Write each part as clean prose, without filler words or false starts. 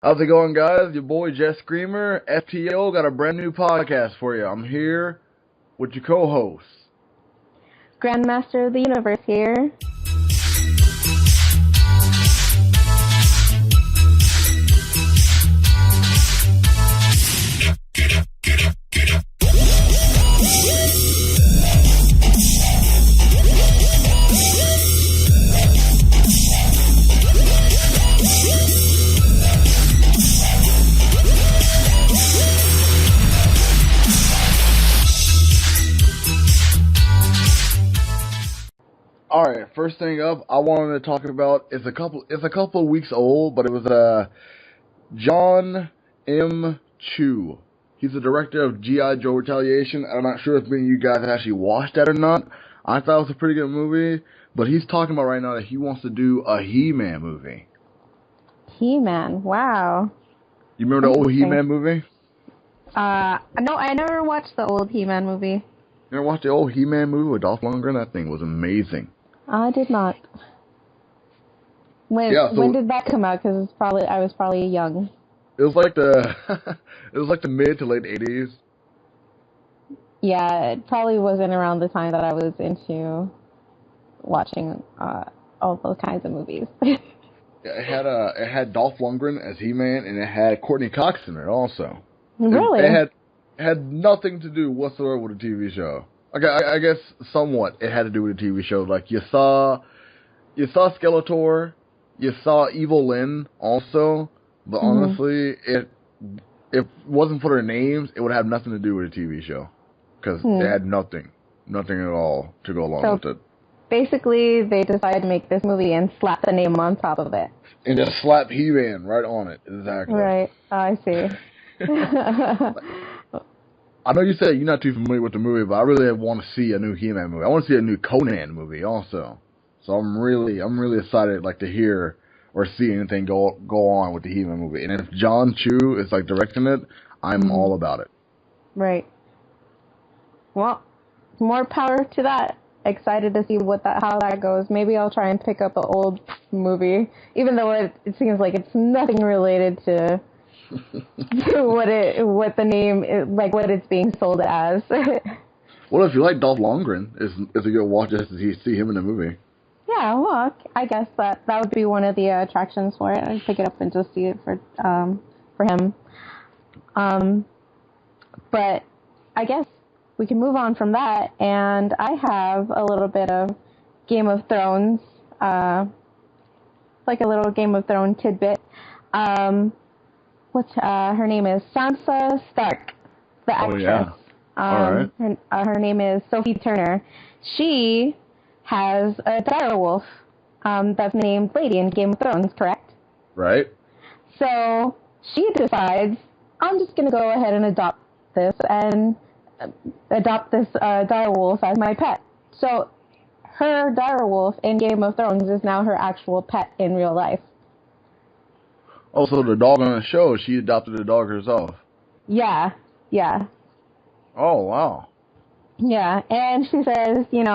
How's it going, guys? Your boy Jess Screamer, FTO, got a brand new podcast for you. I'm here with your co-hosts. Grandmaster of the Universe here. Alright, first thing up, I wanted to talk about, it's a couple of weeks old, but it was John M. Chu. He's the director of G.I. Joe Retaliation. I'm not sure if many of you guys actually watched that or not. I thought it was a pretty good movie, but he's talking about right now that he wants to do a He-Man movie. He-Man, wow. You remember the old He-Man movie? No, I never watched the old He-Man movie. You ever watched the old He-Man movie with Dolph Lundgren? That thing was amazing. I did not. When did that come out? Because I was probably young. It was like the mid to late 80s. Yeah, it probably wasn't around the time that I was into watching all those kinds of movies. It had Dolph Lundgren as He-Man, and it had Courtney Cox in it also. Really? It had nothing to do whatsoever with a TV show. Okay, I guess somewhat it had to do with a TV show. Like you saw Skeletor, you saw Evil Lyn also, but honestly, if it wasn't for their names, it would have nothing to do with a TV show because it had nothing at all to go along with it. Basically, they decided to make this movie and slap the name on top of it. And just slap He-Man right on it. Exactly. Right. I see. I know you said you're not too familiar with the movie, but I really want to see a new He-Man movie. I want to see a new Conan movie also. So I'm really excited to hear or see anything go on with the He-Man movie. And if John Chu is directing it, I'm all about it. Right. Well, more power to that. Excited to see how that goes. Maybe I'll try and pick up an old movie, even though it seems like it's nothing related to what the name is, what it's being sold as. Well, if you like Dolph Lundgren, it's a good watch just to see him in the movie. Yeah, well, I guess that would be one of the attractions for it. I'd pick it up and just see it for him. But I guess we can move on from that, and I have a little bit of Game of Thrones, like a little Game of Thrones tidbit. Her name is Sansa Stark, the actress. Oh, yeah. All right. Her name is Sophie Turner. She has a direwolf that's named Lady in Game of Thrones, correct? Right. So she decides, I'm just going to go ahead and adopt this direwolf as my pet. So her direwolf in Game of Thrones is now her actual pet in real life. Also, the dog on the show, she adopted the dog herself. Yeah. Oh, wow. Yeah, and she says, in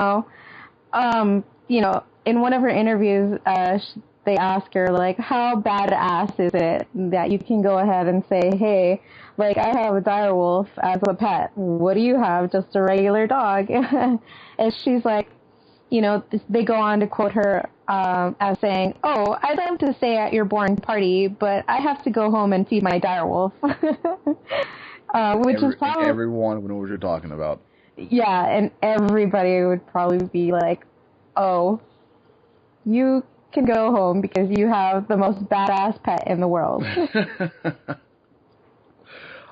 one of her interviews, they ask her, how badass is it that you can go ahead and say, hey, I have a direwolf as a pet. What do you have? Just a regular dog. And she's like, they go on to quote her as saying, oh, I'd love to stay at your born party, but I have to go home and feed my direwolf. Which is probably... Everyone would know what you're talking about. Yeah, and everybody would probably be like, oh, you can go home because you have the most badass pet in the world.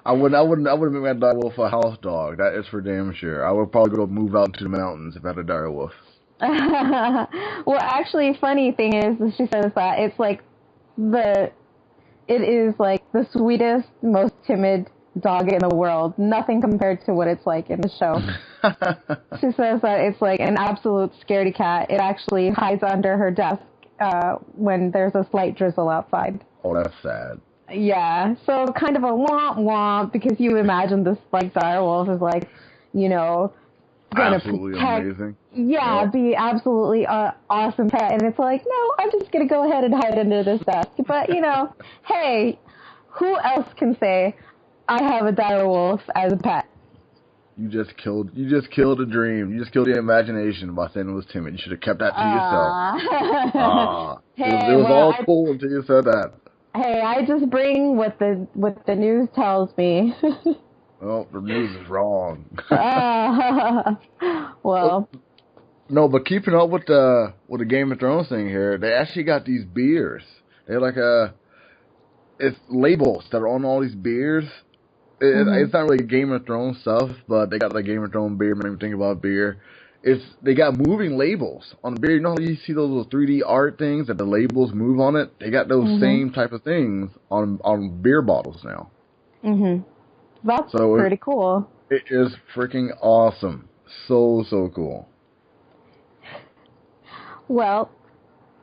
I wouldn't make my direwolf a house dog. That is for damn sure. I would probably go move out to the mountains if I had a direwolf. Well, actually, funny thing is, she says that it's the sweetest, most timid dog in the world. Nothing compared to what it's like in the show. She says that it's an absolute scaredy cat. It actually hides under her desk when there's a slight drizzle outside. Oh, that's sad. Yeah, so kind of a womp womp, because you imagine this direwolf is absolutely amazing. Yeah, yep. Be absolutely awesome pet. And it's no, I'm just going to go ahead and hide under this desk. But, hey, who else can say, I have a dire wolf as a pet? You just killed a dream. You just killed the imagination by saying it was timid. You should have kept that to yourself. Hey, It was all cool until you said that. Hey, I just bring what the news tells me. Well, the news is wrong. Well. No, but keeping up with the Game of Thrones thing here, they actually got these beers. They're like it's labels that are on all these beers. It's not really Game of Thrones stuff, but they got like Game of Thrones beer. Made me think about beer. They got moving labels on the beer. You know how you see those little 3D art things that the labels move on it? They got those same type of things on beer bottles now. That's pretty cool. It is freaking awesome. So cool. Well,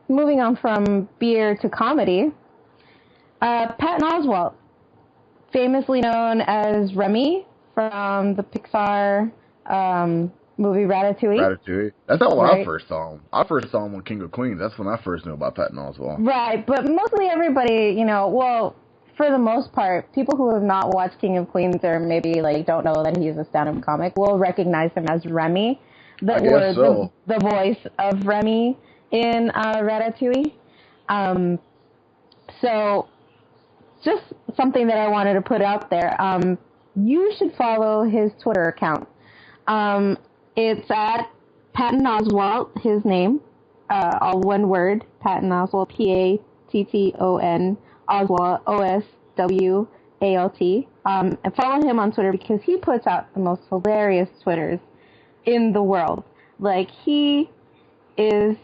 moving on from beer to comedy, Patton Oswalt, famously known as Remy from the Pixar movie Ratatouille. That's not when I first saw him. I first saw him on King of Queens. That's when I first knew about Patton Oswalt. Right, but mostly everybody, for the most part, people who have not watched King of Queens or maybe don't know that he's a stand-up comic will recognize him as Remy, the voice of Remy in Ratatouille. So just something that I wanted to put out there. You should follow his Twitter account. It's at Patton Oswalt, his name, all one word, Patton Oswalt, Patton Oswalt, OSWALT. And follow him on Twitter because he puts out the most hilarious Twitters in the world. He is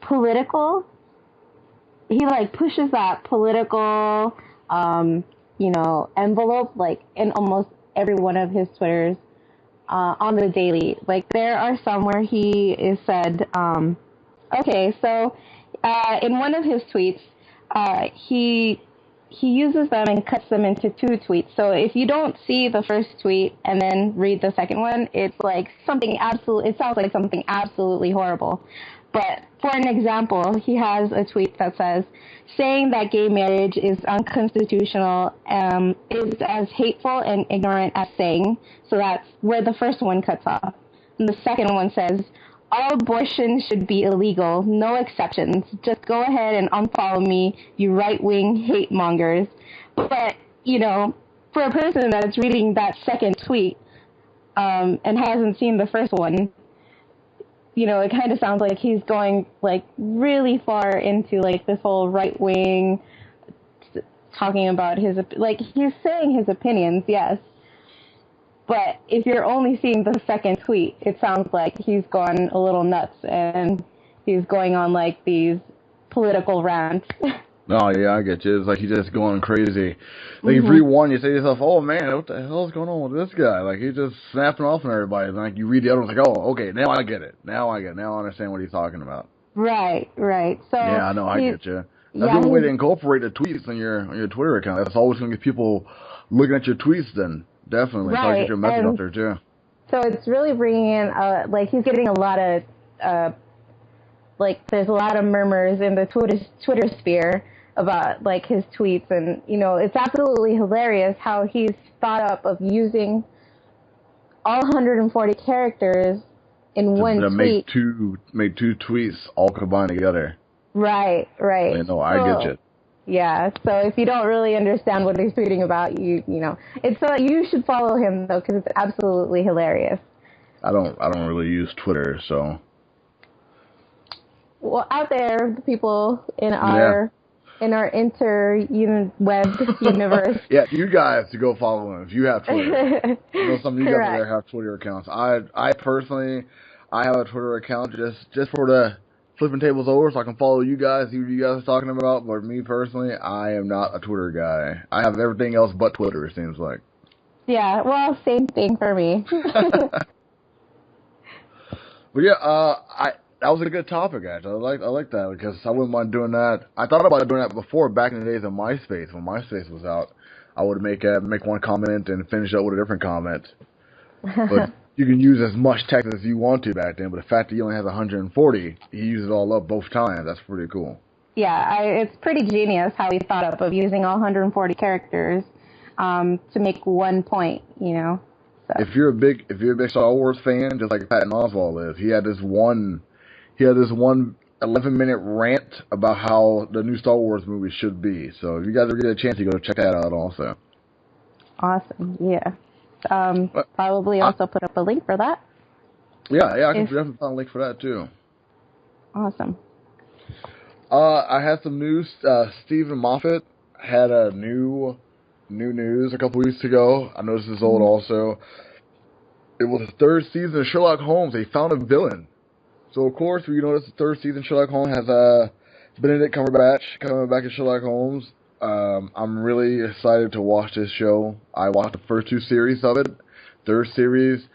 political. He pushes that political envelope in almost every one of his Twitters on the daily. There are some where he is said, okay, so in one of his tweets, he uses them and cuts them into two tweets. So if you don't see the first tweet and then read the second one, it's it sounds like something absolutely horrible. But for an example, he has a tweet that says, saying that gay marriage is unconstitutional is as hateful and ignorant as saying. So that's where the first one cuts off. And the second one says, all abortion should be illegal, no exceptions. Just go ahead and unfollow me, you right-wing hate mongers. But, for a person that's reading that second tweet and hasn't seen the first one, it kind of sounds like he's going, really far into, this whole right-wing, talking about his, he's saying his opinions, yes. But if you're only seeing the second tweet, it sounds like he's gone a little nuts and he's going on, these political rants. Oh, yeah, I get you. It's he's just going crazy. If you read one, you say to yourself, oh, man, what the hell is going on with this guy? He's just snapping off on everybody. And, you read the other one, it's oh, okay, now I get it. Now I understand what he's talking about. Right. So yeah, I know, I get you. That's a good way to incorporate the tweets on your Twitter account. That's always going to get people looking at your tweets then. Definitely. Right. Get your message out there, too. So it's really bringing in, he's getting a lot of, there's a lot of murmurs in the Twitter sphere about, his tweets. And, it's absolutely hilarious how he's thought up of using all 140 characters in one tweet. Make two tweets all combined together. Right. I get you. Yeah, so if you don't really understand what he's tweeting about, you should follow him though because it's absolutely hilarious. I don't really use Twitter, so. Well, out there, the people in our web universe. Yeah, you guys to go follow him if you have Twitter. Some of you guys out there have Twitter accounts. I personally, I have a Twitter account just for the flipping tables over so I can follow you guys, see what you guys are talking about. But me personally, I am not a Twitter guy. I have everything else but Twitter, it seems like. Yeah, well, same thing for me. But yeah, that was a good topic, guys. I like that because I wouldn't mind doing that. I thought about doing that before, back in the days of MySpace. When MySpace was out, I would make one comment and finish up with a different comment. But you can use as much text as you want to back then. But the fact that he only has 140, he used it all up both times. That's pretty cool. It's pretty genius how he thought up of using all 140 characters to make one point, you know. So. If you're a big Star Wars fan, just like Patton Oswalt is, he had this one 11-minute rant about how the new Star Wars movie should be. So if you guys ever get a chance, you go check that out also. Awesome, yeah. Probably also put up a link for that. Yeah, I can definitely find a link for that too. Awesome. I had some news. Stephen Moffat had a new news a couple weeks ago. I know this is old also. It was the third season of Sherlock Holmes. They found a villain. So, of course, you know, this third season Sherlock Holmes has Benedict Cumberbatch coming back as Sherlock Holmes. I'm really excited to watch this show. I watched the first 2 series of it. Third series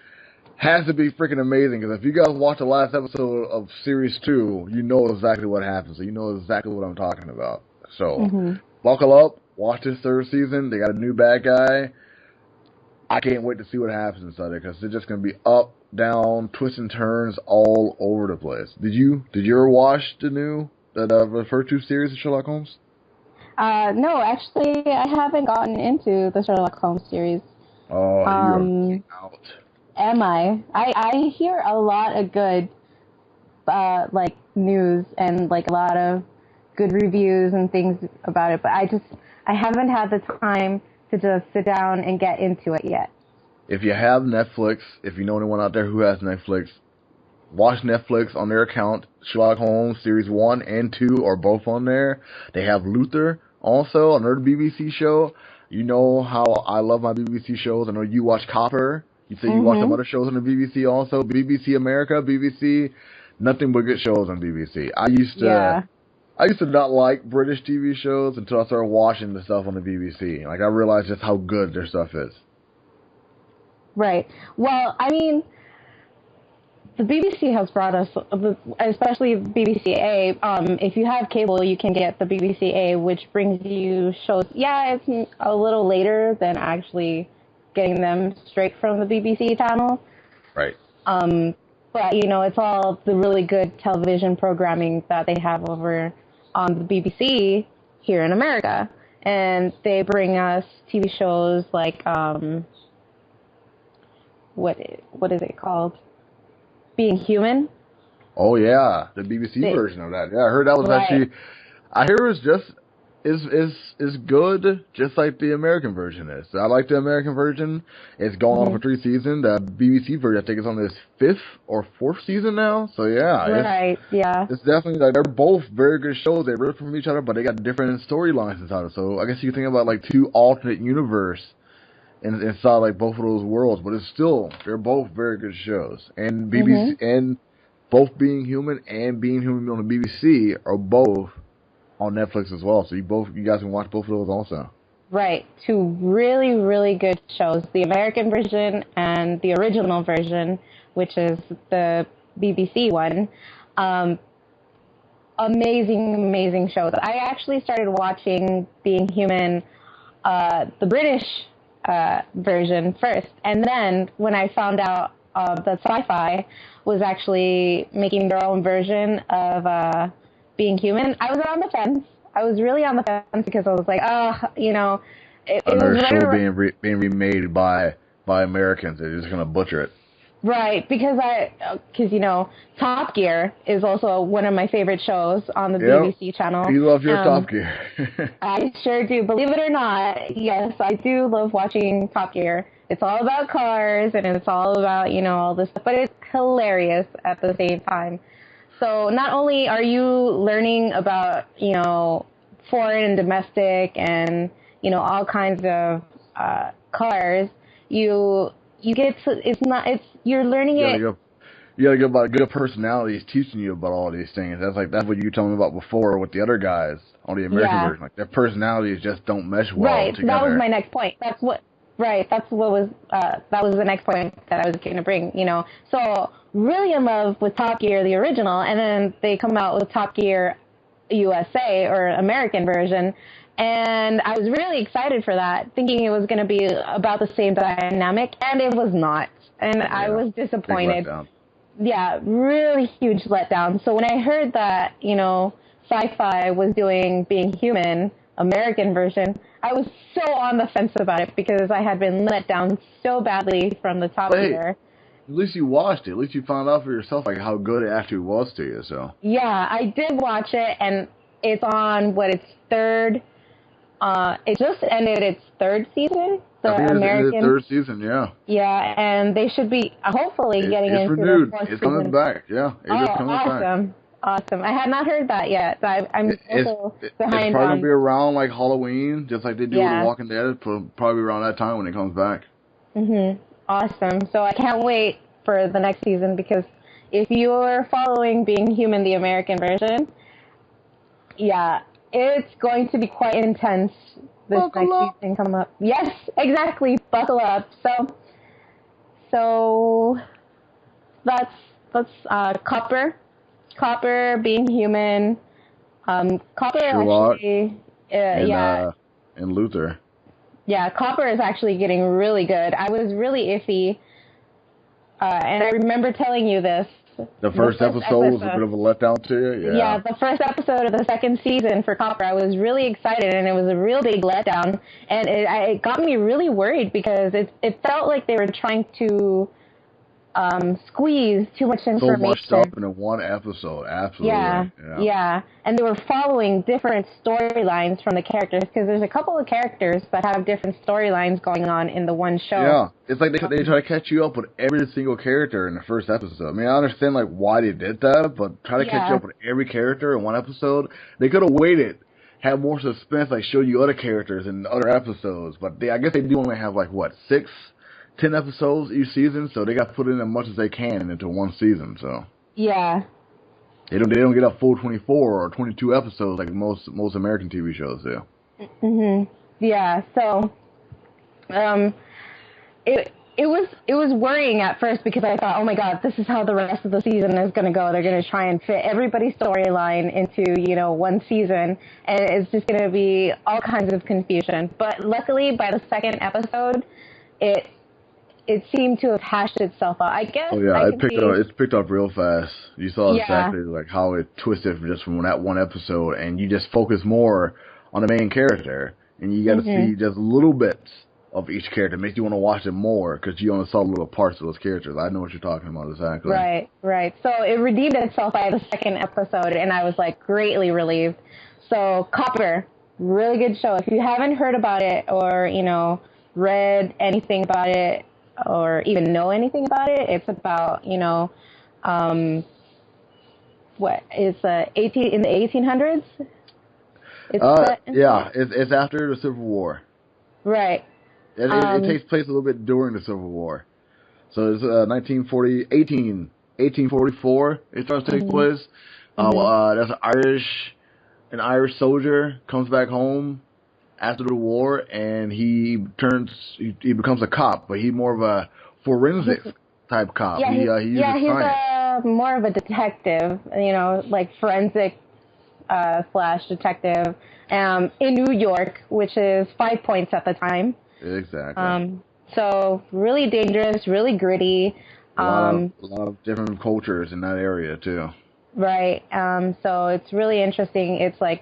has to be freaking amazing, because if you guys watch the last episode of Series 2, you know exactly what happens. So you know exactly what I'm talking about. So, buckle up, watch this third season. They got a new bad guy. I can't wait to see what happens inside it, because it's just going to be up, down, twists and turns all over the place. Did you ever watch the first 2 series of Sherlock Holmes? No, actually, I haven't gotten into the Sherlock Holmes series. Oh, you're out. Am I? I hear a lot of good, like, news and, like, a lot of good reviews and things about it, but I haven't had the time to just sit down and get into it yet. If you have Netflix, if you know anyone out there who has Netflix, watch Netflix on their account. Sherlock Holmes Series 1 and 2 are both on there. They have Luther also, another BBC show. You know how I love my BBC shows. I know you watch Copper. You say you watch some other shows on the BBC also. BBC America, BBC, nothing but good shows on BBC. I used to not like British TV shows until I started watching the stuff on the BBC. Like, I realized just how good their stuff is. Right. Well, I mean, the BBC has brought us, especially BBC A. If you have cable, you can get the BBC A, which brings you shows. Yeah, it's a little later than actually getting them straight from the BBC channel. Right. But, you know, it's all the really good television programming that they have over on the BBC here in America. And they bring us TV shows like, what is it called? Being Human. Oh, yeah. The BBC version of that. Yeah, I heard that was actually... I hear it's just... is good, just like the American version is. So I like the American version. It's going on for 3 seasons. The BBC version, I think, is on its 5th or 4th season now. So yeah, it's definitely like they're both very good shows. They riff from each other, but they got different storylines inside it. So I guess you can think about like 2 alternate universe inside like both of those worlds. But it's still, they're both very good shows. And BBC and both Being Human and Being Human on the BBC are both on Netflix as well, so you guys can watch both of those also. Right. 2 really, really good shows. The American version and the original version, which is the BBC one. Amazing, amazing shows. I actually started watching Being Human, the British version first, and then when I found out that Sci-Fi was actually making their own version of Being Human, I was on the fence. I was really on the fence because I was like, you know, it was show being remade by Americans. They're just gonna butcher it. Right, because you know, Top Gear is also one of my favorite shows on the BBC channel. You love your Top Gear. I sure do. Believe it or not, yes, I do love watching Top Gear. It's all about cars and it's all about, you know, all this stuff, but it's hilarious at the same time. So not only are you learning about, you know, foreign and domestic and, you know, all kinds of cars, you get to, you're learning it. You gotta get about good personalities teaching you about all these things. That's what you were telling me about before with the other guys on the American version. Like, their personalities just don't mesh well together. That was my next point. That was the next point that I was going to bring, you know. So really in love with Top Gear, the original, and then they come out with Top Gear USA or American version, and I was really excited for that, thinking it was going to be about the same dynamic, and it was not, and I was disappointed. Yeah, really huge letdown. So when I heard that, you know, Sci-Fi was doing Being Human, American version, I was so on the fence about it because I had been let down so badly from the Top Gear. At least you watched it. At least you found out for yourself like how good it actually was to you. So yeah, I did watch it, and it's on its third. It just ended its third season. The I think American it's the third season. Yeah. Yeah, and they should be hopefully getting it's into renewed. the fourth It's season. coming back. Yeah, it's coming awesome. back. Awesome. I had not heard that yet. So I'm also It's behind probably on. gonna be around like Halloween, just like they do with The Walking Dead. It's probably around that time when it comes back. Awesome. So I can't wait for the next season because if you are following Being Human, the American version, yeah, it's going to be quite intense. This next season come up. Yes, exactly. Buckle up. So that's Copper, Being Human. Copper Sherlock, actually, and Luther. Yeah, Copper is actually getting really good. I was really iffy, and I remember telling you this. The first episode was a bit of a letdown to you? Yeah, the first episode of the second season for Copper, I was really excited, and it was a real big letdown. And it got me really worried because it felt like they were trying to squeeze too much information. So much stuff in one episode, absolutely. Yeah. And they were following different storylines from the characters because there's a couple of characters that have different storylines going on in the one show. Yeah, it's like they try to catch you up with every single character in the first episode. I mean, I understand like why they did that, but try to catch you up with every character in one episode. They could have waited, have more suspense, like show you other characters in other episodes. But I guess they do only have like 10 episodes each season, so they got to put in as much as they can into one season. So yeah, they don't get a full 24 or 22 episodes like most American TV shows do. Yeah. So, it was worrying at first because I thought, oh my God, this is how the rest of the season is going to go. They're going to try and fit everybody's storyline into one season, and it's just going to be all kinds of confusion. But luckily, by the second episode, it seemed to have hashed itself out. I guess. Oh yeah, it's picked up real fast. You saw exactly like how it twisted just from that one episode, and you just focus more on the main character, and you got to see just little bits of each character. It makes you want to watch it more because you only saw little parts of those characters. I know what you're talking about exactly. Right. So it redeemed itself by the second episode, and I was like greatly relieved. So Copper, really good show. If you haven't heard about it or read anything about it, or even know anything about it, it's about, what is in the 1800s? It's after the Civil War. Right. It takes place a little bit during the Civil War. So it's 1844. It starts to take place. There's an Irish soldier comes back home after the war, and he becomes a cop, but he's more of a forensic type cop. Yeah, he's more of a detective, like forensic / detective in New York, which is 5 points at the time. Exactly. So really dangerous, really gritty. A lot of different cultures in that area too. Right. So it's really interesting. It's like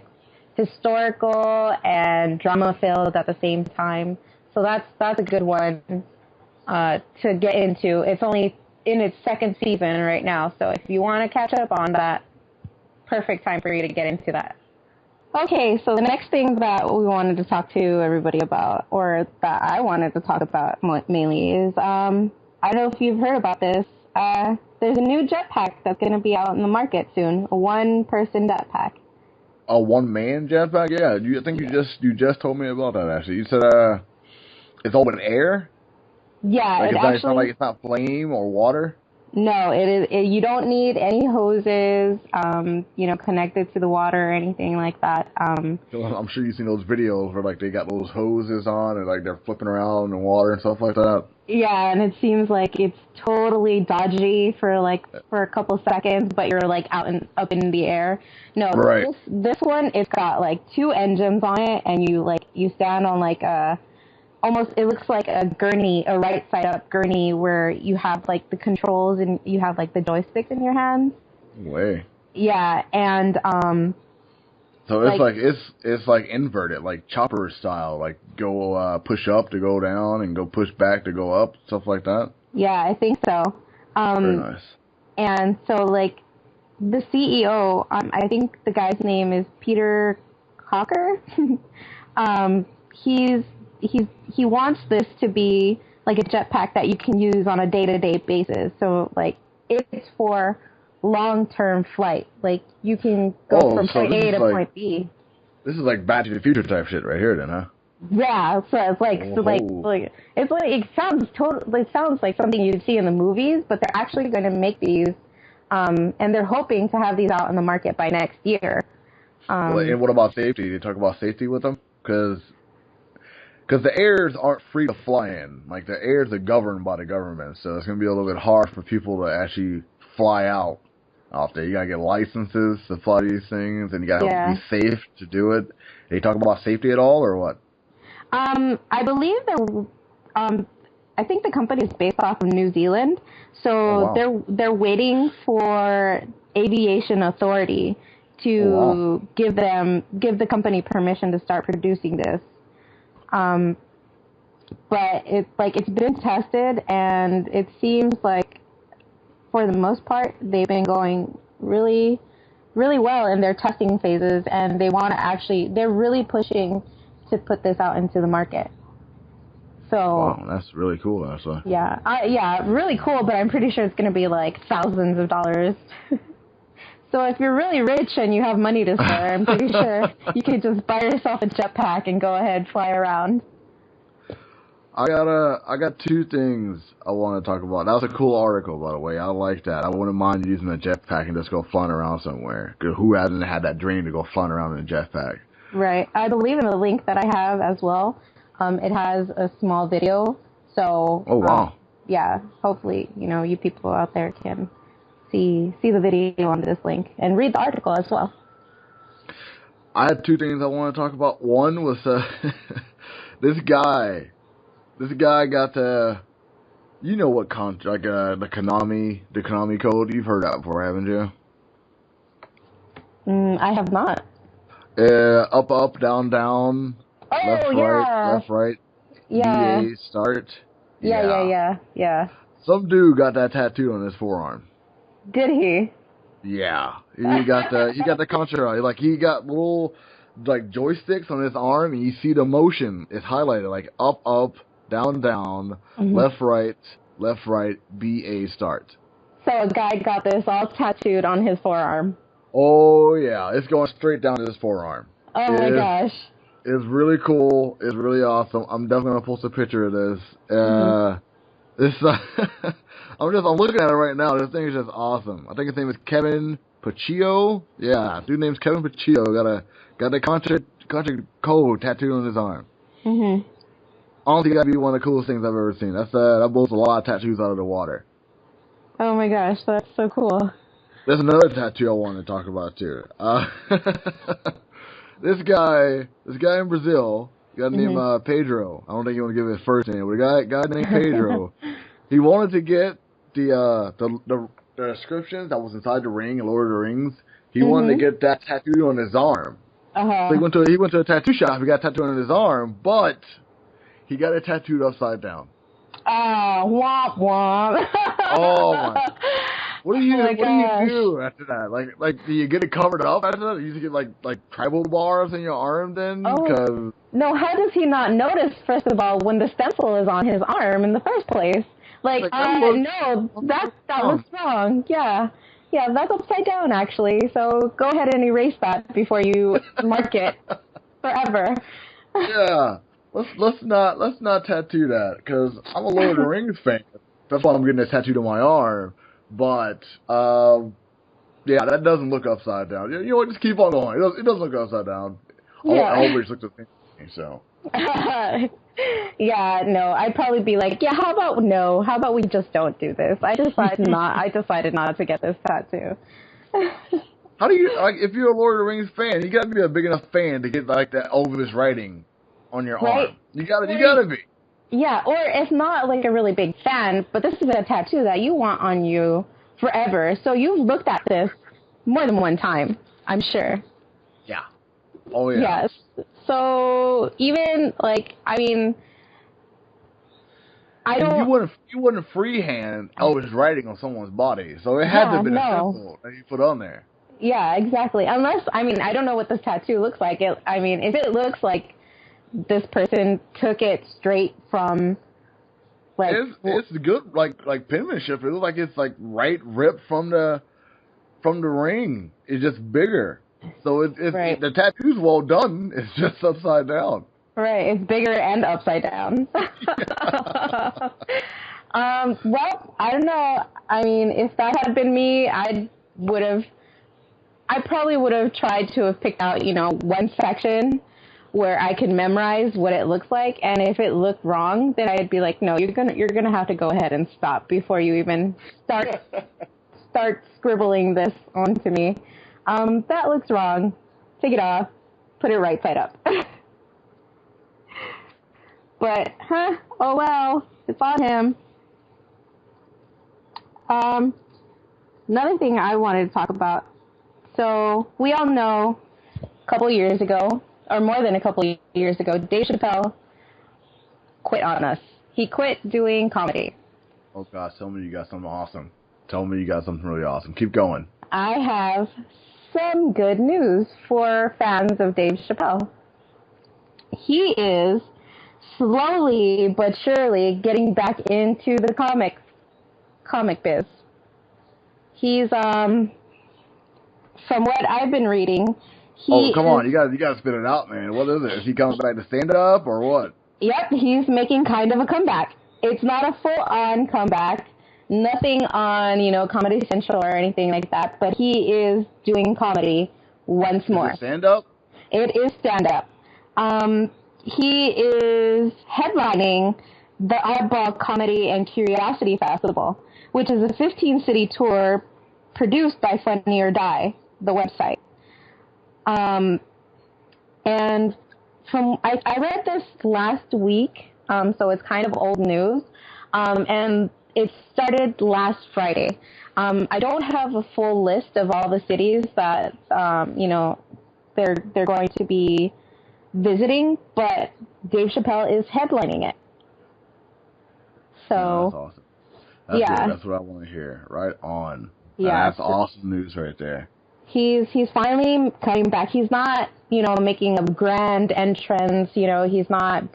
historical and drama filled at the same time. So that's a good one to get into. It's only in its second season right now. So if you want to catch up on that, perfect time for you to get into that. Okay, so the next thing that we wanted to talk to everybody about, or that I wanted to talk about mainly, is I don't know if you've heard about this. There's a new jetpack that's going to be out in the market soon. A one-person jetpack. A one-man jetpack? Yeah, I think you just told me about that. Actually, you said it's open air. Yeah, it's not flame or water. No, it is. You don't need any hoses, connected to the water or anything like that. I'm sure you've seen those videos where like they got those hoses on and like they're flipping around in the water and stuff like that. Yeah, and it seems like it's totally dodgy for a couple seconds, but you're like up in the air. No, right. This one, it's got like 2 engines on it, and you stand on like almost, it looks like a gurney, a right side up gurney where you have like the controls and you have like the joysticks in your hands. Way. Yeah, and So it's like inverted, like chopper style, like go push up to go down and go push back to go up, stuff like that. Yeah, I think so. Very nice. And so like the CEO, I think the guy's name is Peter Cocker. He wants this to be like a jetpack that you can use on a day-to-day basis. So like it's for long-term flight. Like you can go from point A to point B. This is like Back to the Future type shit right here, then, huh? Yeah, so it's like it sounds like something you'd see in the movies, but they're actually going to make these, and they're hoping to have these out in the market by next year. And what about safety? Did you talk about safety with them? Because the airs aren't free to fly in. Like the airs are governed by the government, so it's going to be a little bit hard for people to actually fly out there. You gotta get licenses to fly these things, and you gotta be safe to do it. Did you talk about safety at all, or what? I believe I think the company is based off of New Zealand, so they're waiting for Aviation Authority to give the company permission to start producing this. But it's been tested, and it seems like for the most part they've been going really, really well in their testing phases, and they're really pushing to put this out into the market. So wow, that's really cool, actually. Yeah, really cool, but I'm pretty sure it's going to be like thousands of dollars. So if you're really rich and you have money to spare, I'm pretty sure you could just buy yourself a jetpack and go ahead fly around. I got two things I want to talk about. That was a cool article, by the way. I like that. I wouldn't mind using a jetpack and just go flying around somewhere. Because who hasn't had that dream to go flying around in a jetpack? Right. I believe in the link that I have as well. It has a small video. So. Oh wow. Yeah. Hopefully, you people out there can see the video on this link and read the article as well. I had two things I want to talk about. One was this guy. This guy got the, what the Konami code. You've heard that before, haven't you? I have not. Up, down, down. Left, right. Yeah. BA, start. Yeah. Some dude got that tattooed on his forearm. Did he? Yeah. He got the contra. Like he got little like joysticks on his arm, and you see the motion. It's highlighted like up, down, down, left, right, BA, start. So a guy got this all tattooed on his forearm. Oh, yeah. It's going straight down to his forearm. Oh, my gosh. It's really cool. It's really awesome. I'm definitely going to post a picture of this. I'm looking at it right now. This thing is just awesome. I think his name is Kevin Paccio. Yeah, dude name's Kevin Paccio. Got the contra code tattooed on his arm. Mm-hmm. Honestly, that'd be one of the coolest things I've ever seen. That blows a lot of tattoos out of the water. Oh my gosh, that's so cool. There's another tattoo I want to talk about too. This guy in Brazil, got named Pedro. I don't think you want to give his first name, but a guy named Pedro. He wanted to get the inscriptions that was inside the ring in Lord of the Rings. He wanted to get that tattooed on his arm. So he went to a tattoo shop. He got tattooed on his arm, but he got it tattooed upside down. Womp womp. Oh my! What do you do after that? Like, do you get it covered up after that? You get like tribal bars in your arm then? Oh. No, how does he not notice? First of all, when the stencil is on his arm in the first place? No, that was wrong. Yeah, that's upside down actually. So go ahead and erase that before you mark it forever. Yeah. Let's not tattoo that, because I'm a Lord of the Rings fan. That's why I'm getting it tattooed on my arm. But that doesn't look upside down. You know what? Just keep on going. It doesn't look upside down. Yeah. I always look the same. So. Yeah, no, I'd probably be like, how about we just don't do this? I decided not to get this tattoo. How do you if you're a Lord of the Rings fan, you gotta be a big enough fan to get like that Ovilus writing on your arm. You gotta be. Yeah, or if not like a really big fan, but this is a tattoo that you want on you forever. So you've looked at this more than one time, I'm sure. Yeah. Oh yeah. Yes. So even like, I mean, I And don't. you wouldn't freehand Elvis writing on someone's body, so it had to Yeah, have been a no. symbol that he put on there. Yeah, exactly. Unless, I mean, I don't know what this tattoo looks like. I mean, if it looks like this person took it straight from, like, It's good, like penmanship. It looks like it's like right ripped from the ring. It's just bigger. So right, the tattoo's well done. It's just upside down. right. It's bigger and upside down. Well, I don't know. I mean, if that had been me, I probably would have tried to have picked out, one section where I could memorize what it looks like, and if it looked wrong, then I'd be like, no, you're gonna have to go ahead and stop before you even start scribbling this onto me. That looks wrong. Take it off. Put it right side up. But, oh well, it's on him. Another thing I wanted to talk about. So, we all know a couple years ago, or more than a couple years ago, Dave Chappelle quit on us. He quit doing comedy. Oh gosh, tell me you got something awesome. Tell me you got something really awesome. Keep going. I have some good news for fans of Dave Chappelle. He is slowly but surely getting back into the comic biz. He's from what I've been reading, come on, you gotta spit it out, man. What is it? Is he coming back to stand up or what? Yep, he's making kind of a comeback. It's not a full-on comeback, nothing on, Comedy Central or anything like that, but he is doing comedy once more. Is it stand-up? It is stand-up. He is headlining the Oddball Comedy and Curiosity Festival, which is a 15-city tour produced by Funny or Die, the website. And I read this last week, so it's kind of old news, and it started last Friday. I don't have a full list of all the cities that, they're going to be visiting, but Dave Chappelle is headlining it. So, that's awesome. That's yeah. Good. That's what I want to hear. Right on. Yeah. That's awesome news right there. He's finally coming back. He's not, making a grand entrance. He's not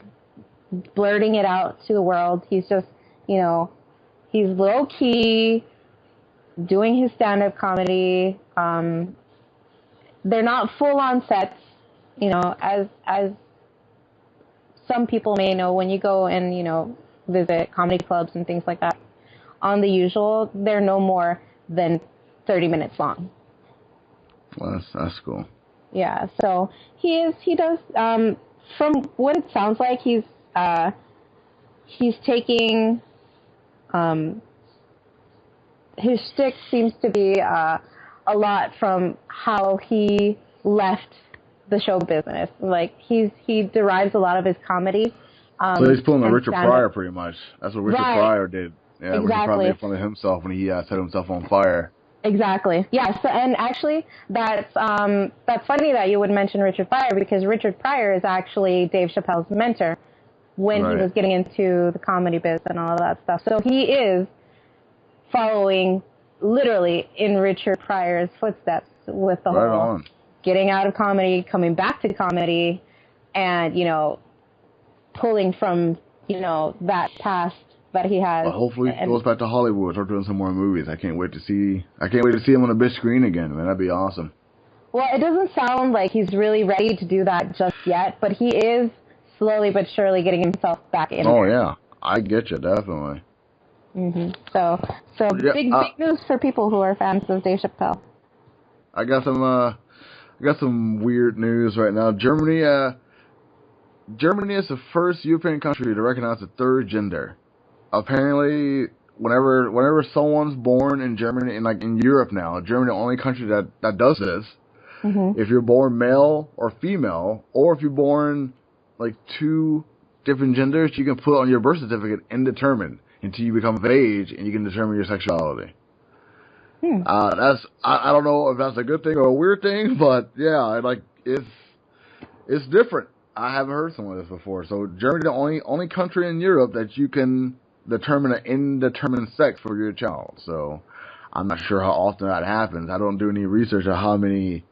blurting it out to the world. He's just, he's low key doing his stand-up comedy. They're not full on sets, as some people may know when you go and, visit comedy clubs and things like that. On the usual, they're no more than 30 minutes long. Well, that's cool. Yeah, so he does, from what it sounds like, he's taking, his shtick seems to be, a lot from how he left the show business. Like, he derives a lot of his comedy. So he's pulling a Richard Pryor pretty much. That's what Richard Pryor did. Yeah, exactly. Richard Pryor made fun of himself when he set himself on fire. Exactly. Yeah. So, and actually, that's funny that you would mention Richard Pryor, because Richard Pryor is actually Dave Chappelle's mentor when he was getting into the comedy biz and all of that stuff. So he is following literally in Richard Pryor's footsteps with the whole getting out of comedy, coming back to comedy, and pulling from that past that he has. Well, hopefully he goes back to Hollywood, start doing some more movies. I can't wait to see him on a big screen again, man. That'd be awesome. Well, it doesn't sound like he's really ready to do that just yet, but he is slowly but surely getting himself back in. Oh yeah, I get you, definitely. So big news for people who are fans of Dave Chappelle. I got some weird news right now. Germany is the first European country to recognize the third gender. Apparently, whenever someone's born in Germany, and like in Europe now, Germany the only country that does this. If you're born male or female, or if you're born like two different genders, you can put on your birth certificate indeterminate until you become of age and you can determine your sexuality. I don't know if that's a good thing or a weird thing, but yeah, it's it's different. I haven't heard some of this before. So Germany's the only country in Europe that you can determine an indeterminate sex for your child. So I'm not sure how often that happens. I don't do any research on how many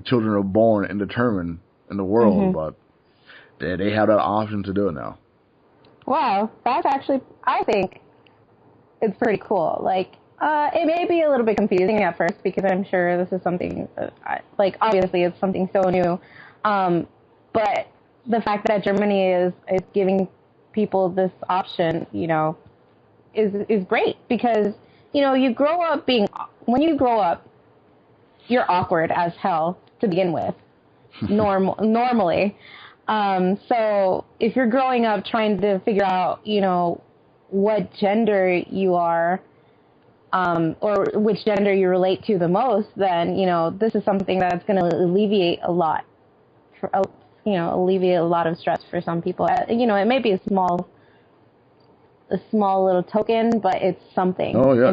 children are born indeterminate in the world, but they have that option to do it now. Wow, that's actually, I think it's pretty cool. Like, it may be a little bit confusing at first because I'm sure this is something, obviously it's something so new. But the fact that Germany is giving people this option, you know, is great because, you know, when you grow up, you're awkward as hell to begin with, normally. So if you're growing up trying to figure out, you know, what gender you are, or which gender you relate to the most, then, you know, this is something that's going to alleviate a lot of stress for some people. You know, it may be a small little token, but it's something. Oh yeah,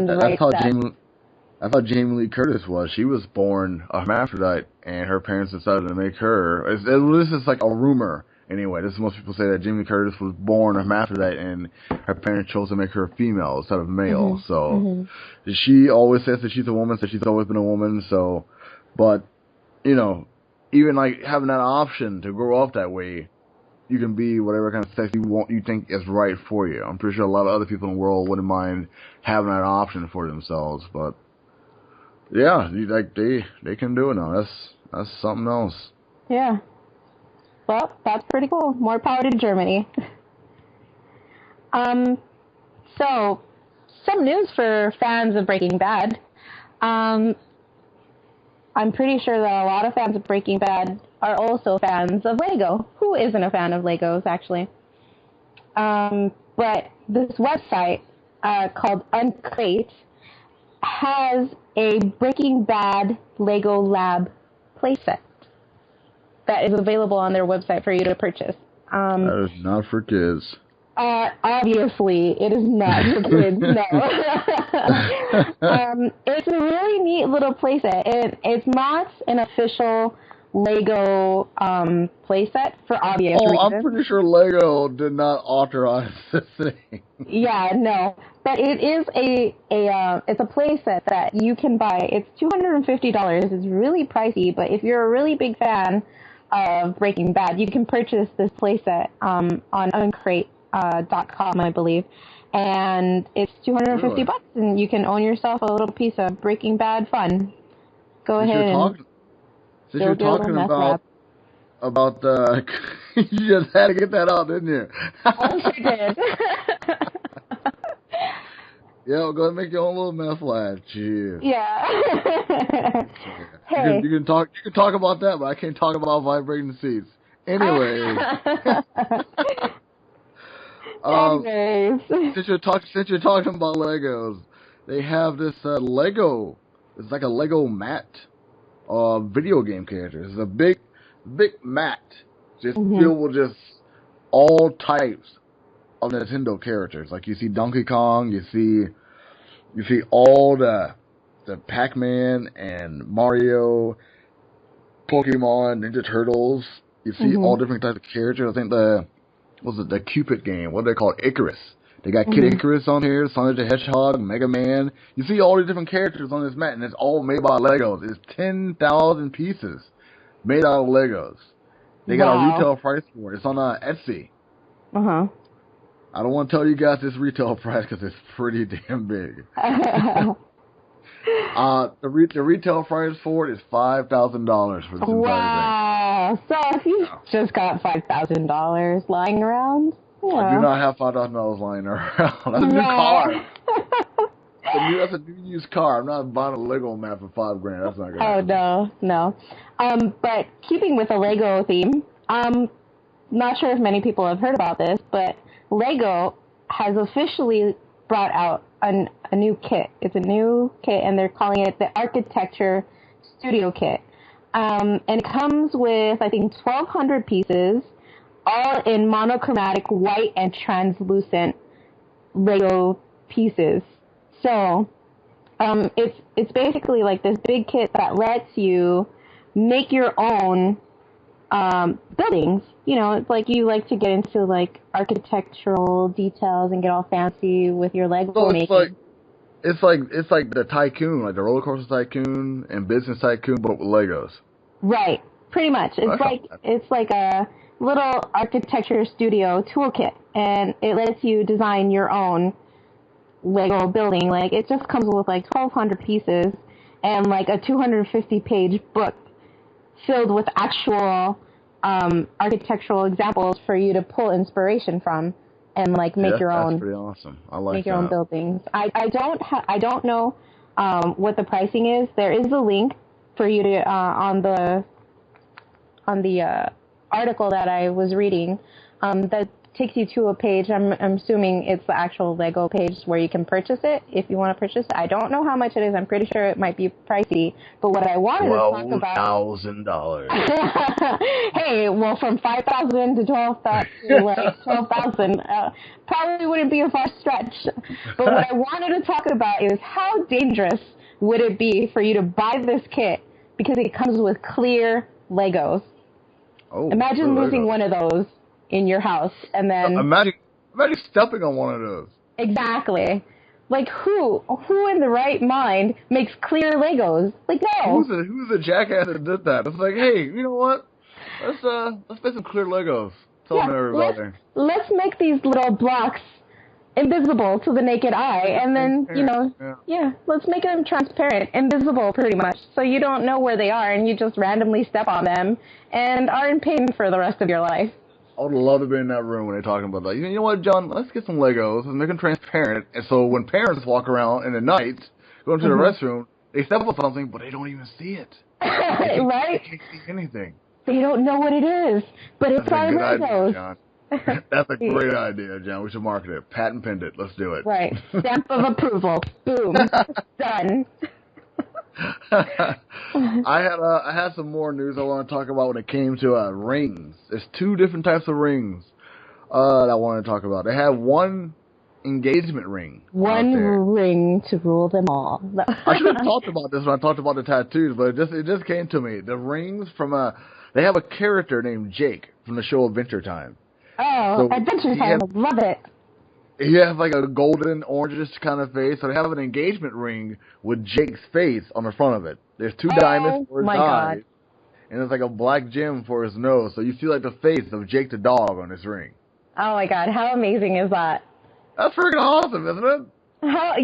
that's how Jamie Lee Curtis was. She was born a hermaphrodite, and her parents decided to make her. This is like a rumor, anyway. This is most people say that Jamie Lee Curtis was born a hermaphrodite, and her parents chose to make her female instead of male. So she always says that she's a woman, so she's always been a woman. So, but you know, even like having that option to grow up that way, you can be whatever kind of sex you think is right for you. I'm pretty sure a lot of other people in the world wouldn't mind having that option for themselves, but yeah, they can do it now. That's something else. Yeah. Well, that's pretty cool. More power to Germany. So some news for fans of Breaking Bad. I'm pretty sure that a lot of fans of Breaking Bad are also fans of Lego. Who isn't a fan of Legos, actually? But this website called Uncrate has a Breaking Bad Lego Lab playset that is available on their website for you to purchase. That is not for kids. Obviously, it is not for kids, no. It's a really neat little playset. It's not an official Lego playset for obvious reasons. I'm pretty sure Lego did not authorize this thing. Yeah, no. But it is it's a playset that you can buy. It's $250. It's really pricey, but if you're a really big fan of Breaking Bad, you can purchase this playset on Uncrate.com, I believe. And it's $250 bucks, and you can own yourself a little piece of Breaking Bad fun. Go ahead. Since you're talking about the, you just had to get that out, didn't you? I sure did. Yeah, go ahead and make your own little meth lab. Cheers. Yeah. Hey. You can talk about that, but I can't talk about vibrating seats. Anyway. Since you're talking about Legos, they have this Lego. It's like a Lego mat. Video game characters. It's a big mat just filled with just all types of Nintendo characters. Like you see Donkey Kong, you see all the Pac-Man and Mario, Pokemon, Ninja Turtles. You see all different types of characters. I think the Cupid game, what they call Icarus. They got Kid Icarus on here, Sonic the Hedgehog, Mega Man. You see all these different characters on this mat, and it's all made by Legos. It's 10,000 pieces made out of Legos. They got a retail price for it. It's on Etsy. I don't want to tell you guys this retail price because it's pretty damn big. The retail price for it is $5,000 for this entire thing. Wow! So if you just got $5,000 lying around, I do not have $5,000 lying around. That's a new car. That's a new used car. I'm not buying a Lego mat for $5,000. That's not gonna happen. No. But keeping with the Lego theme, not sure if many people have heard about this, but Lego has officially brought out a new kit. It's a new kit, and they're calling it the Architecture Studio Kit. And it comes with, I think, 1,200 pieces, all in monochromatic white and translucent Lego pieces. So, it's basically like this big kit that lets you make your own buildings. You know, it's like you like to get into like architectural details and get all fancy with your Lego So making. it's like the Tycoon, like the Roller Coaster Tycoon and Business Tycoon, but with Legos. Right, pretty much. It's like a little architecture studio toolkit, and it lets you design your own Lego building. Like it just comes with like 1,200 pieces and like a 250-page book filled with actual architectural examples for you to pull inspiration from and like make your That's own. pretty awesome. I like Make your that. own buildings. I don't know what the pricing is. There is a link for you to on the article that I was reading that takes you to a page. I'm assuming it's the actual Lego page where you can purchase it if you want to purchase it. I don't know how much it is. I'm pretty sure it might be pricey. But what I wanted to talk about $12,000. Hey, well, from 5,000 to 12,000, probably wouldn't be a far stretch. But what I wanted to talk about is how dangerous would it be for you to buy this kit because it comes with clear Legos. Oh, Imagine losing Legos. one of those in your house and then Imagine stepping on one of those. exactly. Like who in the right mind makes clear Legos? Like no. Who's the jackass that did that? It's like, hey, you know what? Let's make some clear Legos. Tell everybody. Let's make these little blocks invisible to the naked eye, and then let's make them transparent, invisible, pretty much, so you don't know where they are, and you just randomly step on them and are in pain for the rest of your life. I would love to be in that room when they're talking about that. You know what, John? Let's get some Legos and make them transparent, and so when parents walk around in the night, go into the restroom, they step on something, but they don't even see it. Right? They can't see anything. They don't know what it is, but it's our Legos. That's a great idea, John. We should market it. Patent pending. Let's do it. Right. Stamp of approval. Boom. Done. I had some more news I want to talk about when it came to rings. There's two different types of rings that I want to talk about. They have one engagement ring. One ring to rule them all. I should have talked about this when I talked about the tattoos, but it just came to me. The rings they have a character named Jake from the show Adventure Time. Oh, so Adventure Time. I love it. He has like a golden, orangish kind of face. So they have an engagement ring with Jake's face on the front of it. There's two diamonds for his eyes. And there's like a black gem for his nose. So you see like the face of Jake the dog on this ring. Oh my god, how amazing is that? That's freaking awesome, isn't it?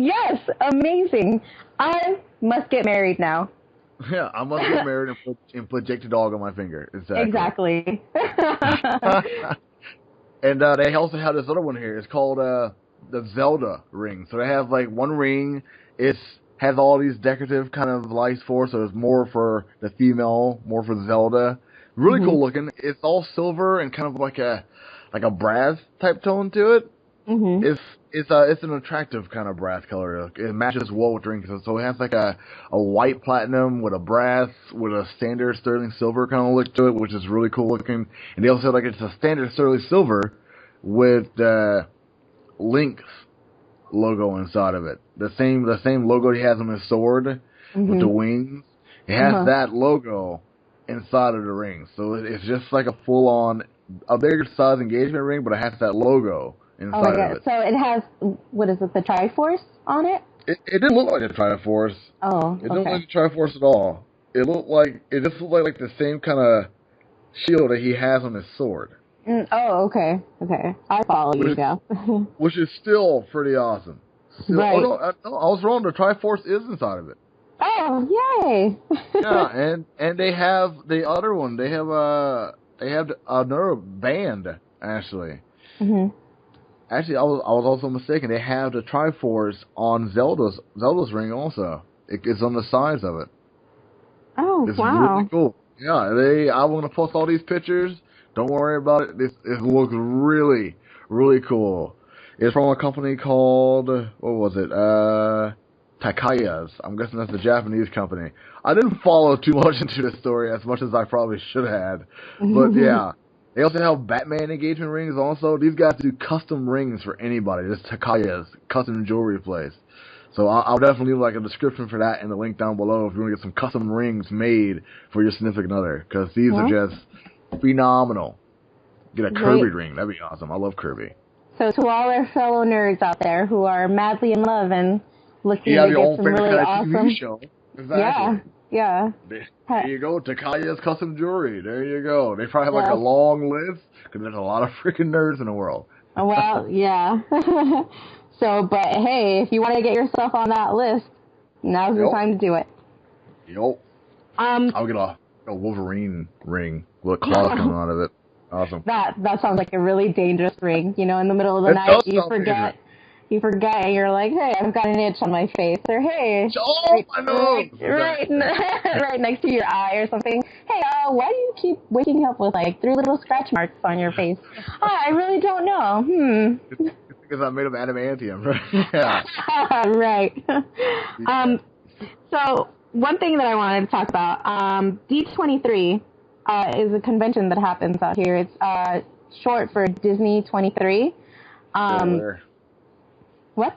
Yes, amazing. I must get married now. Yeah, I must get married and put Jake the dog on my finger. Exactly. And they also have this other one here. It's called the Zelda ring. So they have like one ring. It has all these decorative kind of lights for. So it's more for the female, more for Zelda. Really cool looking. It's all silver and kind of like a brass type tone to it. Mm-hmm. It's an attractive kind of brass color. It matches well with the ring. So it has like a white platinum with a brass with a standard sterling silver kind of look to it, which is really cool looking. And they also have like it's a standard sterling silver with Link's logo inside of it. The same logo he has on his sword with the wings. It has that logo inside of the ring. So it's just like a full on a bigger size engagement ring, but it has that logo inside of it. So it has, what is it, the Triforce on it? It didn't look like a Triforce. Oh, It didn't look like a Triforce at all. It just looked like the same kind of shield that he has on his sword. Okay. I follow you now. Which is still pretty awesome. Right. Oh, no, I was wrong. The Triforce is inside of it. Oh, yay! Yeah, and they have the other one. They have another band actually. Mm-hmm. Actually, I was also mistaken. They have the Triforce on Zelda's ring also. It's on the sides of it. Oh, it's wow! Really cool. Yeah, I want to post all these pictures. Don't worry about it. It looks really, really cool. It's from a company called, what was it? Takayas. I'm guessing that's the Japanese company. I didn't follow too much into the story as much as I probably should have. But yeah. They also have Batman engagement rings also. These guys do custom rings for anybody. This Takayas custom jewelry place. So I'll definitely leave like a description for that and the link down below if you want to get some custom rings made for your significant other. Because these are just phenomenal. Get a Kirby Right. ring. That'd be awesome. I love Kirby. So to all our fellow nerds out there who are madly in love and looking You have to your get own some favorite really kind of awesome, TV show. Exactly. yeah. There you go. Takaya's Custom Jewelry. There you go. They probably have like Yeah. a long list because there's a lot of freaking nerds in the world. Well, yeah. So, but hey, if you want to get yourself on that list, now's the time to do it. Yup. I'll get a Wolverine ring with a claw coming out of it. Awesome. That sounds like a really dangerous ring. You know, in the middle of the night, you forget, and you're like, hey, I've got an itch on my face, or hey, right next to your eye or something. Hey, why do you keep waking up with like 3 little scratch marks on your face? I really don't know. It's because I'm made of adamantium. Yeah. Right. So one thing that I wanted to talk about, D23 is a convention that happens out here. It's short for Disney 23. Where? What?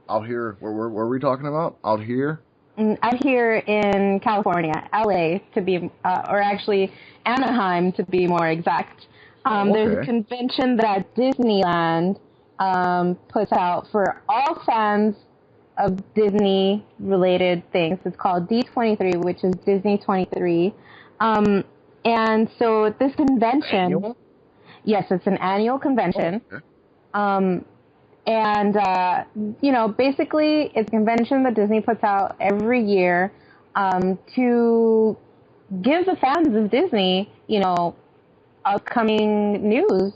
Out here. Where are we talking about? Out here? Out here in California, LA to be, or actually Anaheim to be more exact. There's a convention that Disneyland puts out for all fans of Disney-related things. It's called D23, which is Disney 23. And so this convention... Annual? Yes, it's an annual convention. Oh, okay. You know, basically, it's a convention that Disney puts out every year to give the fans of Disney, you know, upcoming news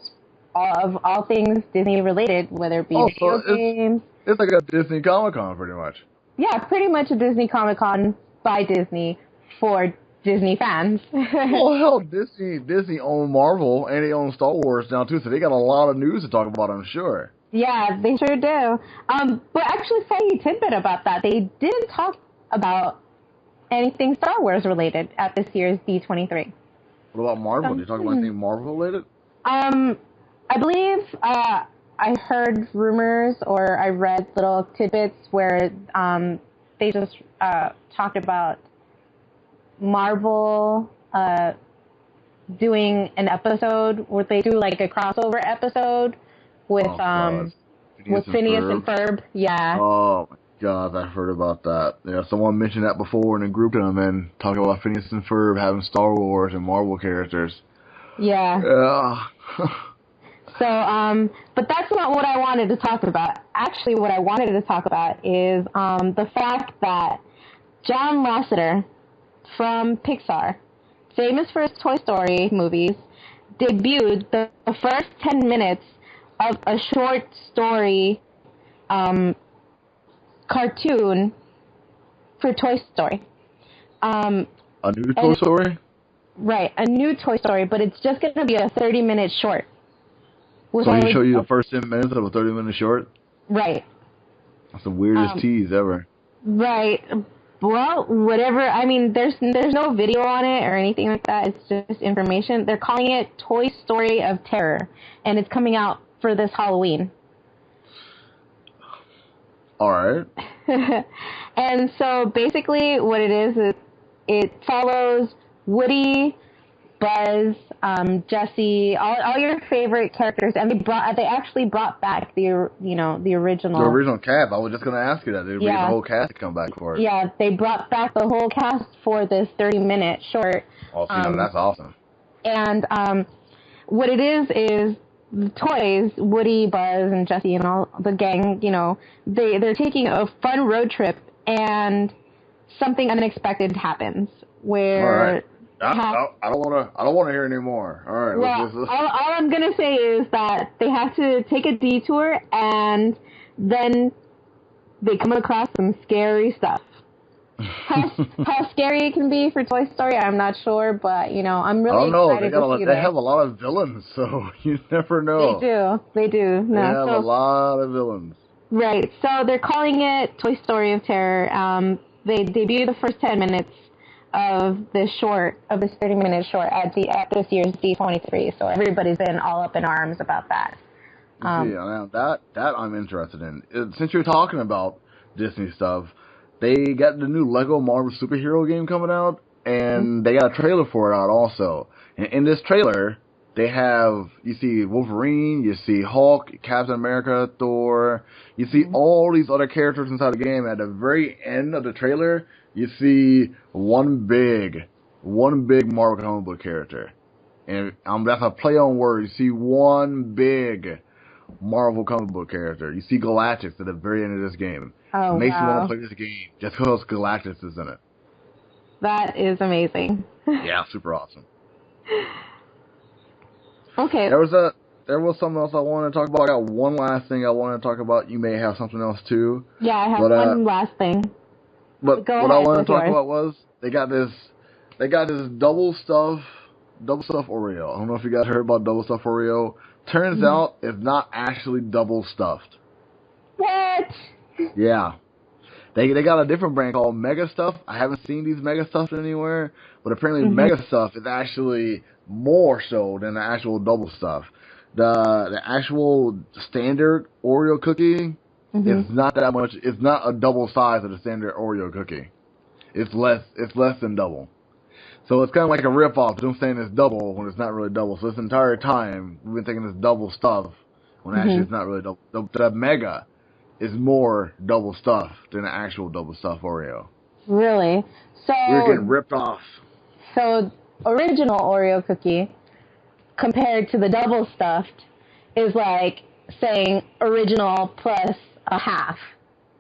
of all things Disney-related, whether it be video games. It's like a Disney Comic-Con, pretty much. Yeah, pretty much a Disney Comic-Con by Disney for Disney fans. Well, hell, Disney own Marvel and they own Star Wars now too, so they got a lot of news to talk about, I'm sure. Yeah, they sure do. But actually, funny tidbit about that, they didn't talk about anything Star Wars related at this year's D23. What about Marvel? Did you talk about anything Marvel related? I believe I heard rumors or I read little tidbits where they just talked about Marvel doing an episode where they do like a crossover episode with Phineas and Ferb. Yeah. Oh my God, I heard about that. Yeah, someone mentioned that before in a group that I'm in, talking about Phineas and Ferb having Star Wars and Marvel characters. Yeah. Yeah. So, but that's not what I wanted to talk about. Actually, what I wanted to talk about is the fact that John Lasseter from Pixar, famous for his Toy Story movies, debuted the first 10 minutes of a short story cartoon for Toy Story. A new Toy Story? Right, a new Toy Story, but it's just going to be a 30-minute short. So he showed you the first 10 minutes of a 30-minute short? Right. That's the weirdest tease ever. Right. Well, whatever. I mean, there's no video on it or anything like that. It's just information. They're calling it Toy Story of Terror, and it's coming out for this Halloween. All right. And so basically what it is it follows Woody, Buzz, Jessie, all your favorite characters, and they actually brought back the original. The original cast. I was just going to ask you that. They made the whole cast to come back for it. Yeah, they brought back the whole cast for this 30-minute short. Oh, that's awesome. And what it is the toys, Woody, Buzz, and Jessie, and all the gang. You know, they're taking a fun road trip, and something unexpected happens where. I don't want to hear anymore. All right. Well, all I'm gonna say is that they have to take a detour, and then they come across some scary stuff. How scary it can be for Toy Story, I'm not sure, but you know, I'm really excited to see that. They have a lot of villains, so you never know. They do. No, they have a lot of villains. Right. So they're calling it Toy Story of Terror. They debut the first 10 minutes of this 30-minute short at this year's D23. So everybody's been all up in arms about that. That I'm interested in. Since you're talking about Disney stuff, they got the new Lego Marvel superhero game coming out. and they got a trailer for it out also. And in this trailer, you see Wolverine, you see Hulk, Captain America, Thor, you see all these other characters inside the game. At the very end of the trailer, you see one big Marvel comic book character. And that's a play on words. You see one big Marvel comic book character. You see Galactus at the very end of this game. Oh, it makes you wow. want to play this game just because Galactus is in it. That is amazing. Yeah, super awesome. Okay. There was something else I wanted to talk about. I got one last thing I wanted to talk about. You may have something else too. Yeah, I have one last thing. But Go what ahead, I wanted to talk yours. about was they got this double stuff Oreo. I don't know if you guys heard about double stuff Oreo. Turns out it's not actually double stuffed. What? Yeah. They got a different brand called Mega Stuff. I haven't seen these Mega Stuffs anywhere, but apparently Mega Stuff is actually more so than the actual double stuff. The actual standard Oreo cookie is not that much. It's not a double size of the standard Oreo cookie. It's less than double. So it's kind of like a rip-off. Them saying it's double when it's not really double. So this entire time we've been thinking it's double stuff when actually it's not really double. The Mega is more double stuff than the actual double stuff Oreo. Really? So We're getting ripped off. So original Oreo cookie compared to the double stuffed is like saying original plus a half.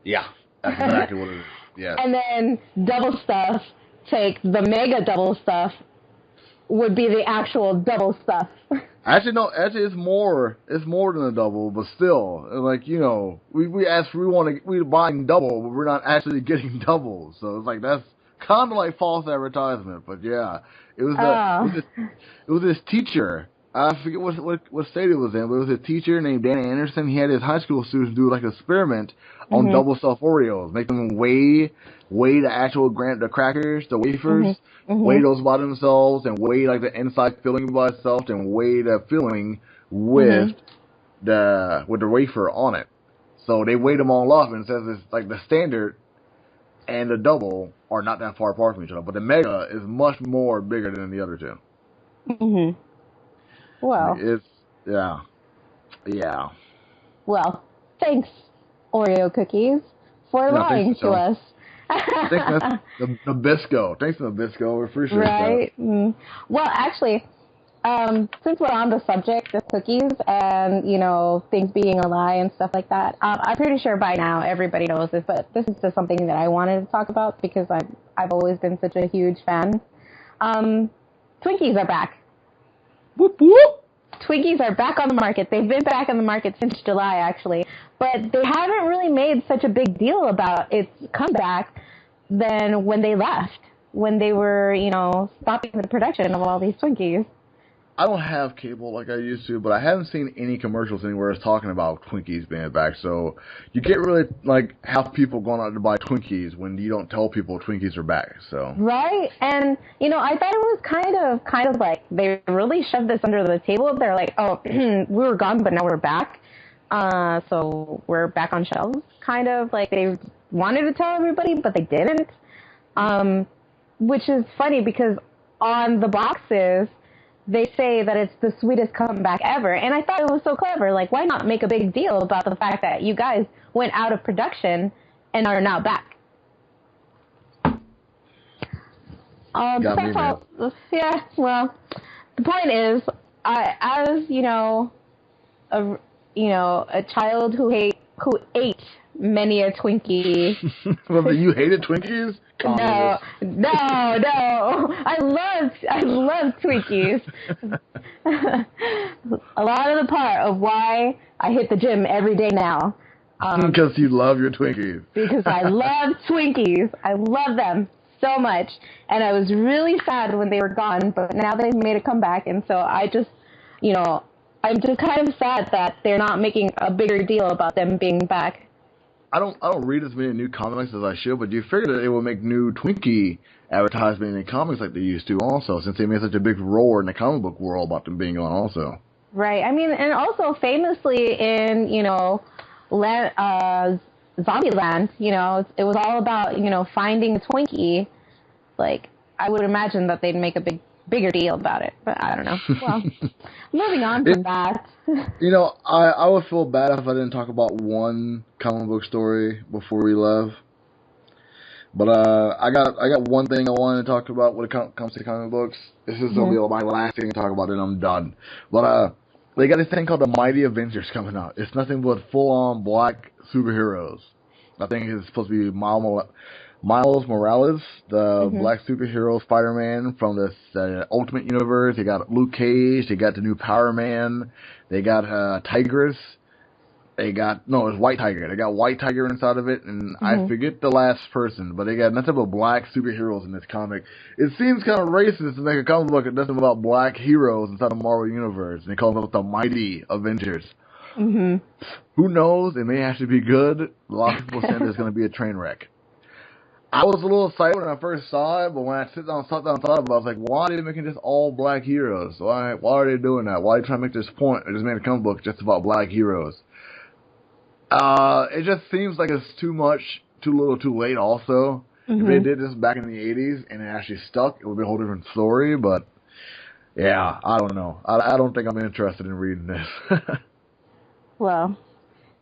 Yeah, that's exactly what it is. Yeah. And then double stuff, take the Mega double stuff, would be the actual double stuff. Actually, no. Actually, it's more than a double, but still, like, you know, we're buying double, but we're not actually getting double. So it's like that's kind of like false advertisement. But yeah, it was this teacher. I forget what state it was in, but it was a teacher named Danny Anderson. He had his high school students do like an experiment on double stuffed Oreos, make them weigh the actual the crackers, the wafers, weigh those by themselves, and weigh like the inside filling by itself, and weigh the filling with the wafer on it. So they weighed them all up, and it says it's like the standard and the double are not that far apart from each other, but the Mega is much more bigger than the other two. Well, yeah. Well, thanks, Oreo cookies, for lying to us. Thanks, Nabisco. Thanks, Nabisco. We appreciate that. Right. Well, actually, since we're on the subject of cookies and, you know, things being a lie and stuff like that, I'm pretty sure by now everybody knows this, but this is just something that I wanted to talk about because I've always been such a huge fan. Twinkies are back. Whoop, whoop. Twinkies are back on the market. They've been back on the market since July, actually. But they haven't really made such a big deal about its comeback than when they left, when they were, you know, stopping the production of all these Twinkies. I don't have cable like I used to, but I haven't seen any commercials anywhere that's talking about Twinkies being back. So you can't really like have people going out to buy Twinkies when you don't tell people Twinkies are back. So right, and you know, I thought it was kind of like they really shoved this under the table. They're like, oh, we were gone, but now we're back. So we're back on shelves. Kind of like they wanted to tell everybody, but they didn't. Which is funny because on the boxes they say that it's the sweetest comeback ever. And I thought it was so clever. Like, why not make a big deal about the fact that you guys went out of production and are now back? Yeah, well, the point is, as you know, a child who ate many a Twinkie. Well, you hated Twinkies? No. I love Twinkies. A lot of the part of why I hit the gym every day now. Because you love your Twinkies. Because I love Twinkies. I love them so much. And I was really sad when they were gone, but now they've made a comeback. And so I just, you know, I'm just kind of sad that they're not making a bigger deal about them being back. I don't read as many new comics as I should, but do you figure that it will make new Twinkie advertisement in comics like they used to also, since they made such a big roar in the comic book world about them being on also? Right. I mean, and also famously in, you know, Zombieland, you know, it was all about, you know, finding a Twinkie. Like, I would imagine that they'd make a bigger deal about it, but I don't know. Well, moving on from that. You know, I would feel bad if I didn't talk about one comic book story before we left. But I got one thing I wanted to talk about when it comes to comic books. This is gonna be my last thing to talk about, and I'm done. But they got this thing called the Mighty Avengers coming out. It's nothing but full-on black superheroes. I think it's supposed to be Miles Morales, the black superhero Spider-Man from the Ultimate Universe. They got Luke Cage. They got the new Power Man. They got Tigress. It's White Tiger. They got White Tiger inside of it, and I forget the last person, but they got nothing but black superheroes in this comic. It seems kind of racist to make a comic book that's nothing about black heroes inside the Marvel Universe, and they call them the Mighty Avengers. Who knows? It may actually be good. A lot of people saying it's going to be a train wreck. I was a little excited when I first saw it, but when I sat down and thought about it, I was like, why are they making this all black heroes? Why are they doing that? Why are they trying to make this point and just make a comic book just about black heroes? It just seems like it's too much, too little, too late also. If they did this back in the 80s and it actually stuck, it would be a whole different story, but yeah, I don't know. I don't think I'm interested in reading this. Well,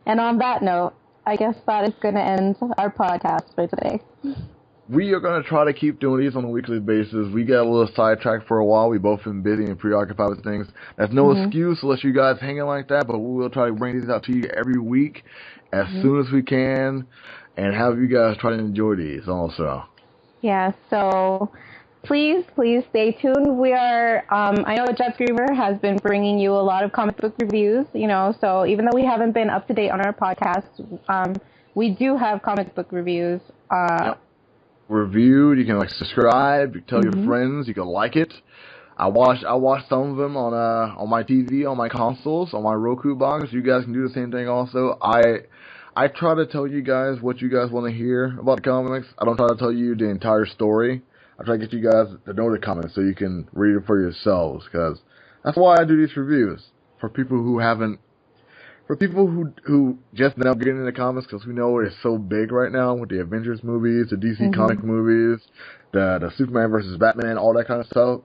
and on that note, I guess that is going to end our podcast for today. We are going to try to keep doing these on a weekly basis. We got a little sidetracked for a while. We've both been busy and preoccupied with things. That's no excuse unless you guys hanging like that, but we will try to bring these out to you every week as soon as we can and have you guys try to enjoy these also. Yeah, so please stay tuned. We are, I know Jet Screamer has been bringing you a lot of comic book reviews, so even though we haven't been up to date on our podcast, we do have comic book reviews. Reviewed. You can subscribe. You can tell your friends. You can like it. I watch some of them on my TV, on my consoles, on my Roku box. You guys can do the same thing also. I try to tell you guys what you guys want to hear about the comics. I don't try to tell you the entire story. I try to get you guys to know the comics so you can read it for yourselves, because that's why I do these reviews, for people who just now getting into comics, because we know it's so big right now with the Avengers movies, the DC comic movies, the Superman versus Batman, all that kind of stuff.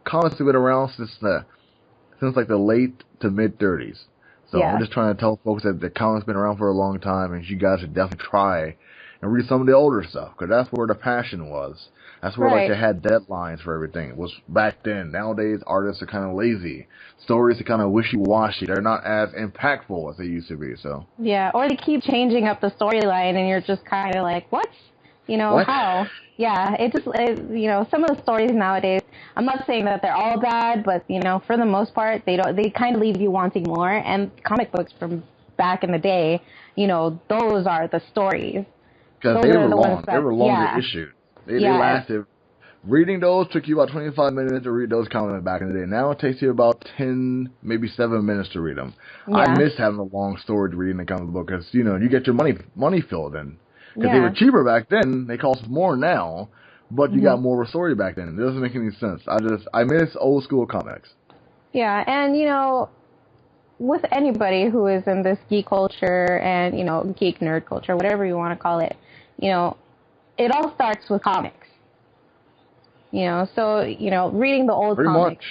Comics have been around since like the late to mid 30s. So I'm just trying to tell folks that the comics been around for a long time, and you guys should definitely try and read some of the older stuff, because that's where the passion was. That's where they had deadlines for everything. It was back then. Nowadays, artists are kind of lazy. Stories are kind of wishy-washy. They're not as impactful as they used to be. So yeah, or they keep changing up the storyline, and you're just kind of like, what? What? How? Yeah, some of the stories nowadays, I'm not saying that they're all bad, but, for the most part, they kind of leave you wanting more. And comic books from back in the day, those are the stories. Because they were long. They were longer issued. They lasted. Reading those took you about 25 minutes to read those comics back in the day. Now it takes you about 10, maybe 7 minutes to read them. Yeah. I miss having a long story to read in a comic book because, you get your money filled in. Because they were cheaper back then. They cost more now, but you got more story back then. It doesn't make any sense. I miss old school comics. Yeah, and, with anybody who is in this geek culture and, geek nerd culture, whatever you want to call it, it all starts with comics. So, reading the old comics,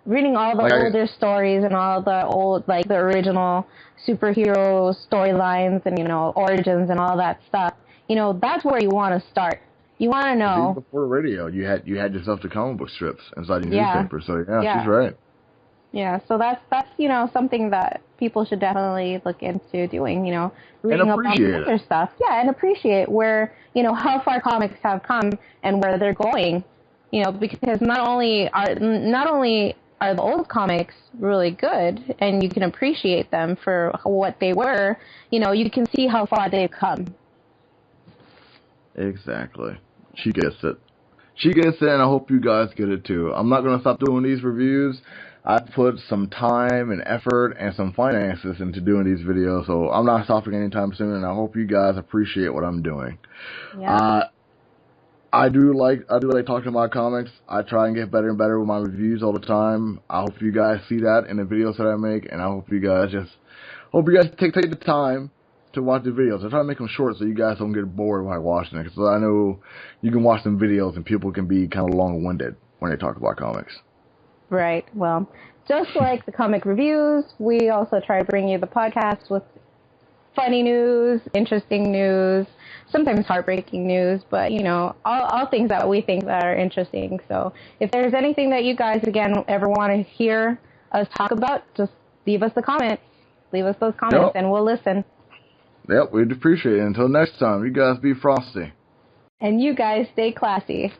reading all the older stories and all the old, the original superhero storylines and, origins and all that stuff, that's where you want to start. You want to know. Even before the radio, you had yourself the comic book strips inside your newspaper. So, she's right. Yeah, so that's something that people should definitely look into doing, reading up on other stuff. Yeah, and appreciate where, how far comics have come and where they're going, because not only are the old comics really good and you can appreciate them for what they were, you can see how far they've come. Exactly. She gets it. And I hope you guys get it too. I'm not going to stop doing these reviews. I put some time and effort and some finances into doing these videos, so I'm not stopping anytime soon, and I hope you guys appreciate what I'm doing. Yeah. I do like talking about comics. I try and get better and better with my reviews all the time. I hope you guys see that in the videos that I make, and I hope you guys take the time to watch the videos. I try to make them short so you guys don't get bored while watching it. Because I know you can watch some videos and people can be kind of long-winded when they talk about comics. Right. Well, just like the comic reviews, we also try to bring you the podcast with funny news, interesting news, sometimes heartbreaking news, but, you know, all things that we think that are interesting. So if there's anything that you guys, again, ever want to hear us talk about, just leave us a comment. Leave us those comments, and we'll listen. Yep, we'd appreciate it. Until next time, you guys be frosty. And you guys stay classy.